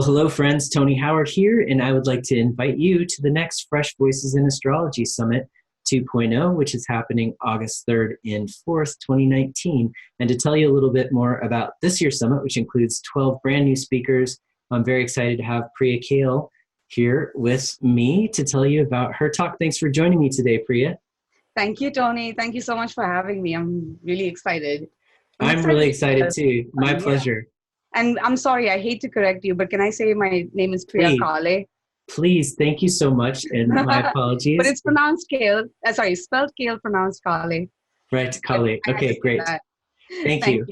Hello, friends. Tony Howard here, and I would like to invite you to the next Fresh Voices in Astrology Summit 2.0, which is happening August 3rd and 4th, 2019. And to tell you a little bit more about this year's summit, which includes 12 brand new speakers, I'm very excited to have Priya Kale here with me to tell you about her talk. Thanks for joining me today, Priya. Thank you, Tony. Thank you so much for having me. I'm really excited. I'm really excited too. My pleasure. And I'm sorry, I hate to correct you, but can I say my name is Priya Please. Kale? Please, thank you so much, and my apologies. But it's pronounced Kale. Spelled Kale, pronounced Kale. Right, Kale. Okay, great. Thank you.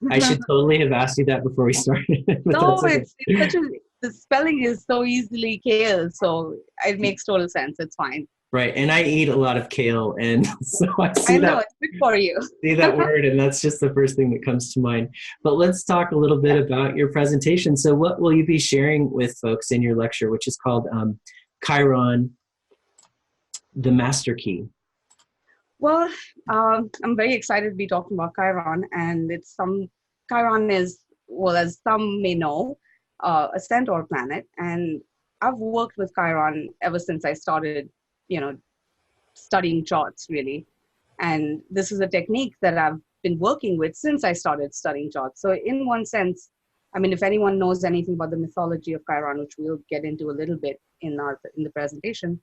I should totally have asked you that before we started. No, it's such a, the spelling is so easily Kale, so it makes total sense. It's fine. Right, and I eat a lot of kale, and so I see know, it's good for you. See that word, and that's just the first thing that comes to mind. But let's talk a little bit about your presentation. So what will you be sharing with folks in your lecture, which is called Chiron, the Masterkey? Well, I'm very excited to be talking about Chiron, and Chiron is, well, as some may know, a centaur planet, and I've worked with Chiron ever since I started studying charts, really. And this is a technique that I've been working with since I started studying charts. So in one sense, I mean, if anyone knows anything about the mythology of Chiron, which we'll get into a little bit in the presentation,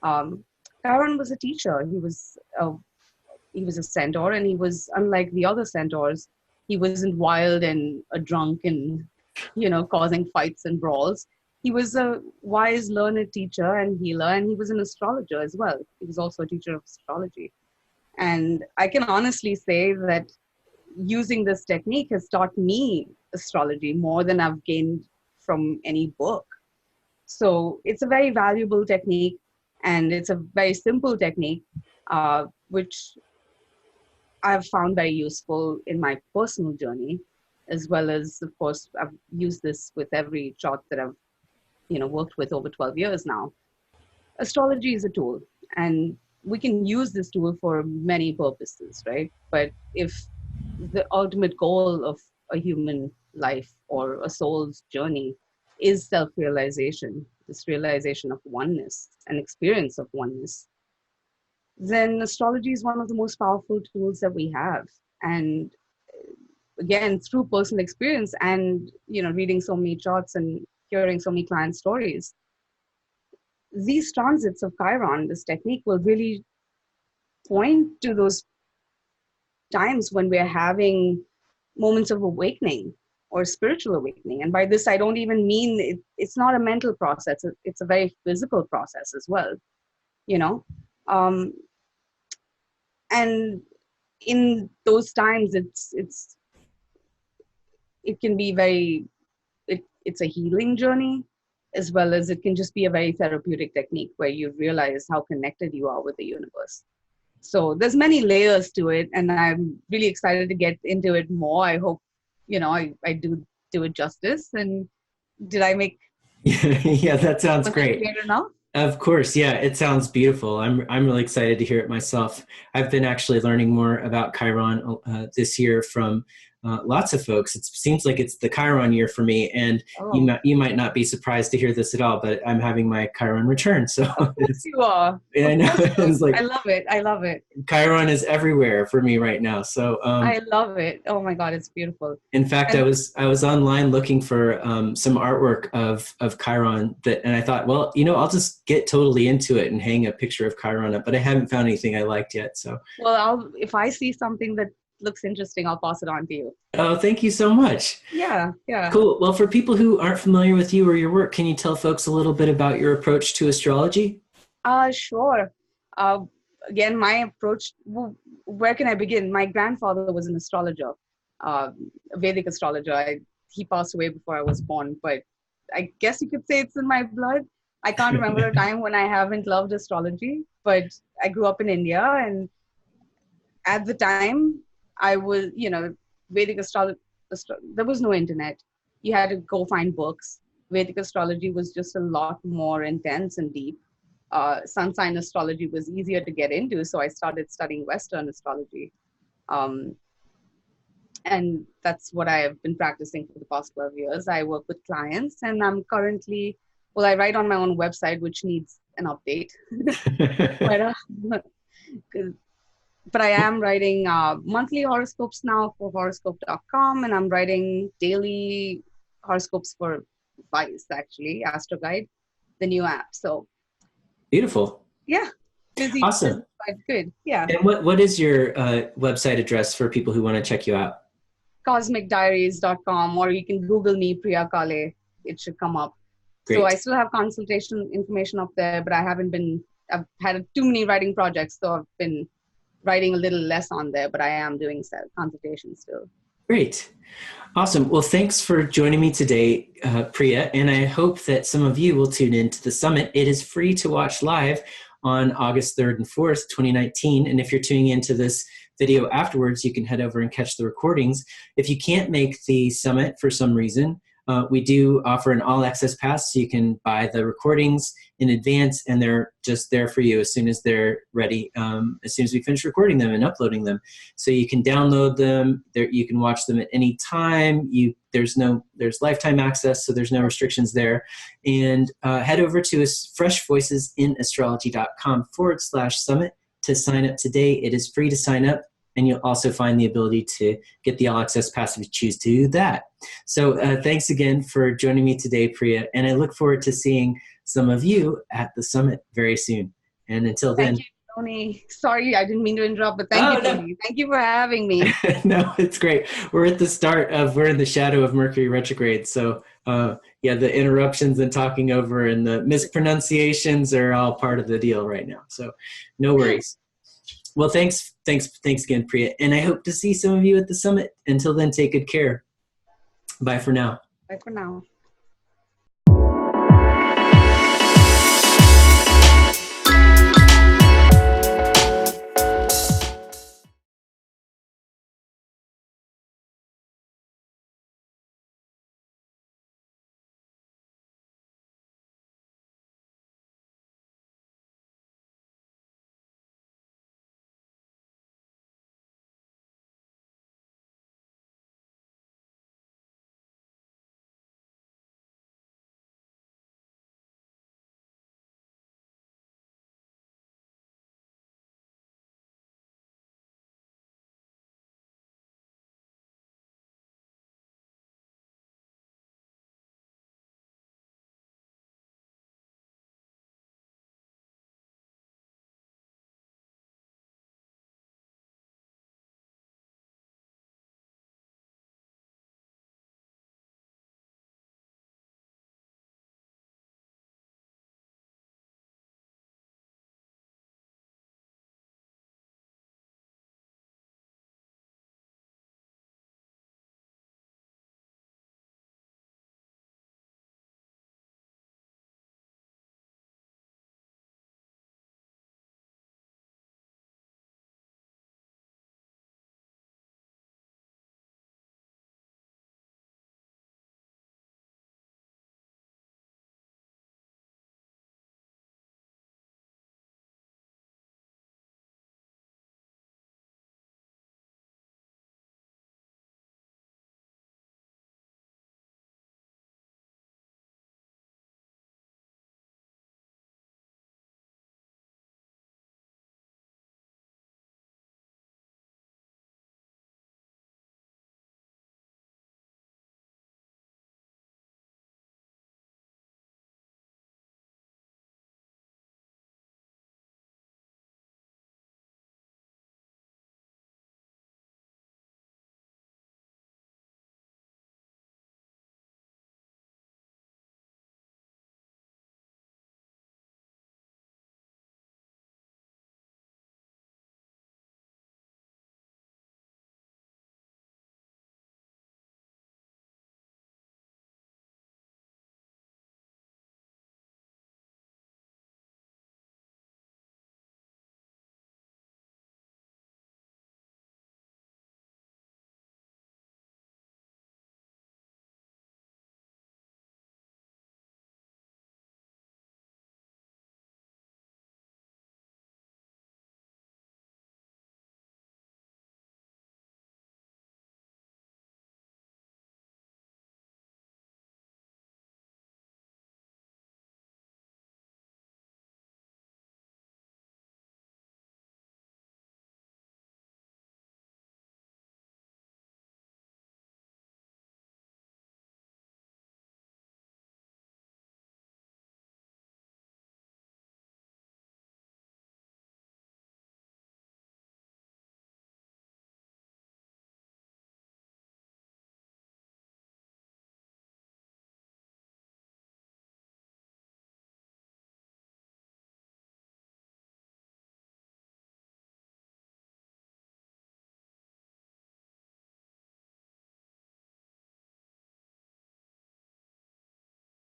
Chiron was a teacher. He was a centaur, and he was, unlike the other centaurs, he wasn't wild and a drunk and, causing fights and brawls. He was a wise, learned teacher and healer, and he was an astrologer as well. He was also a teacher of astrology. And I can honestly say that using this technique has taught me astrology more than I've gained from any book. So it's a very valuable technique, and it's a very simple technique, which I've found very useful in my personal journey, as well as, of course, I've used this with every chart that I've worked with over 12 years now. Astrology is a tool, and we can use this tool for many purposes, right? But if the ultimate goal of a human life or a soul's journey is self-realization, this realization of oneness, an experience of oneness, then astrology is one of the most powerful tools that we have. And again, through personal experience and reading so many charts and hearing so many client stories, these transits of Chiron, this technique, will really point to those times when we're having moments of awakening or spiritual awakening. And by this, I don't even mean it's not a mental process. It's a very physical process as well, and in those times, it can be very, it's a healing journey, as well as it can just be a very therapeutic technique where you realize how connected you are with the universe. So there's many layers to it, and I'm really excited to get into it more. I hope, I do it justice. And did I make... Yeah, that sounds great. Clear enough? Of course, yeah, it sounds beautiful. I'm really excited to hear it myself. I've been actually learning more about Chiron this year from lots of folks. It seems like it's the Chiron year for me, and you might not be surprised to hear this at all, but I'm having my Chiron return. So of course you are. I know. It's like, I love it. I love it. Chiron is everywhere for me right now. So I love it. Oh my God, it's beautiful. In fact, I was online looking for some artwork of Chiron and I thought, well, I'll just get totally into it and hang a picture of Chiron up, but I haven't found anything I liked yet. So well, if I see something that looks interesting, I'll pass it on to you. Oh, thank you so much. Yeah. Cool. Well, for people who aren't familiar with you or your work, can you tell folks a little bit about your approach to astrology? Sure. Again, my approach, where can I begin? My grandfather was an astrologer, a Vedic astrologer. He passed away before I was born, but I guess you could say it's in my blood. I can't remember a time when I haven't loved astrology, but I grew up in India, and at the time I was, Vedic astrology, there was no internet. You had to go find books. Vedic astrology was just a lot more intense and deep. Sun sign astrology was easier to get into, so I started studying Western astrology. And that's what I have been practicing for the past 12 years. I work with clients, and I'm currently, well, I write on my own website, which needs an update. but, uh, 'cause- but I am writing monthly horoscopes now for horoscope.com, and I'm writing daily horoscopes for Vice, actually, Astro Guide, the new app. So, Beautiful. yeah, busy, Awesome. but good. Yeah. And what is your website address for people who want to check you out? cosmicdiaries.com, or you can Google me, Priya Kale. It should come up. So I Great. still have consultation information up there, but I've had too many writing projects, so I've been writing a little less on there, but I am doing consultations still. Great. Awesome. Well, thanks for joining me today, Priya, and I hope that some of you will tune in to the summit. It is free to watch live on August 3rd and 4th, 2019. And if you're tuning into this video afterwards, you can head over and catch the recordings. If you can't make the summit for some reason, we do offer an all-access pass, so you can buy the recordings in advance, and they're just there for you as soon as they're ready, as soon as we finish recording them and uploading them. So you can download them. There, you can watch them at any time. There's lifetime access, so there's no restrictions there. And head over to freshvoicesinastrology.com/summit to sign up today. It is free to sign up, and you'll also find the ability to get the all access pass if you choose to do that. So thanks again for joining me today, Priya, and I look forward to seeing some of you at the summit very soon. And until then. Thank you, Tony. Sorry, I didn't mean to interrupt, but thank you, Tony. Thank you for having me. No, it's great. We're in the shadow of Mercury retrograde. So yeah, the interruptions and talking over and the mispronunciations are all part of the deal right now. So no worries. Well, thanks again, Priya. And I hope to see some of you at the summit. Until then, take good care. Bye for now. Bye for now.